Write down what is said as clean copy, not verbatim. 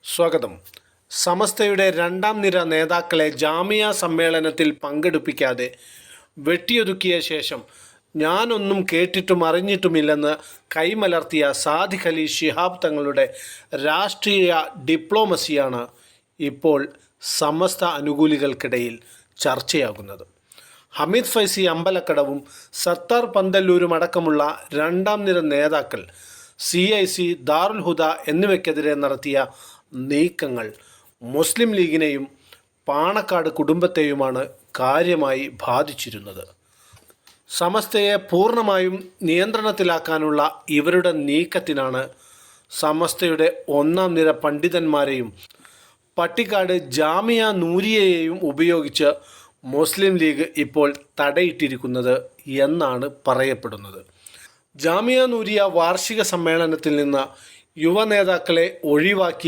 സ്വാഗതം. സമസ്തയുടെ രണ്ടാം നിര നേതാക്കളെ ജാമിയ സമ്മേളനത്തിൽ പങ്കെടുപ്പിക്കാതെ വെട്ടിയൊതുക്കിയ ശേഷം ഞാനൊന്നും കേട്ടിട്ടും അറിഞ്ഞിട്ടുമില്ലെന്ന് കൈമലർത്തിയ സാദിഖ് അലി ശിഹാബ് തങ്ങളുടെ രാഷ്ട്രീയ ഡിപ്ലോമസിയാണ് ഇപ്പോൾ സമസ്ത അനുകൂലികൾക്കിടയിൽ ചർച്ചയാകുന്നത്. ഹമീദ് ഫൈസി അമ്പലക്കടവും സത്താർ പന്തല്ലൂരും അടക്കമുള്ള രണ്ടാം നിര നേതാക്കൾ CIC, ദാറുൽ ഹുദ എന്നിവയ്ക്കെതിരെ നടത്തിയ നീക്കങ്ങൾ മുസ്ലിം ലീഗിനെയും പാണക്കാട് കുടുംബത്തെയുമാണ് കാര്യമായി ബാധിച്ചിരുന്നത്. സമസ്തയെ പൂർണ്ണമായും നിയന്ത്രണത്തിലാക്കാനുള്ള ഇവരുടെ നീക്കത്തിനാണ് സമസ്തയുടെ ഒന്നാം നിര പണ്ഡിതന്മാരെയും പട്ടിക്കാട് ജാമിയ നൂരിയയെയും ഉപയോഗിച്ച് മുസ്ലിം ലീഗ് ഇപ്പോൾ തടയിട്ടിരിക്കുന്നത് എന്നാണ് പറയപ്പെടുന്നത്. ജാമിയ നൂരിയ വാർഷിക സമ്മേളനത്തിൽ നിന്ന് യുവ നേതാക്കളെ ഒഴിവാക്കിയ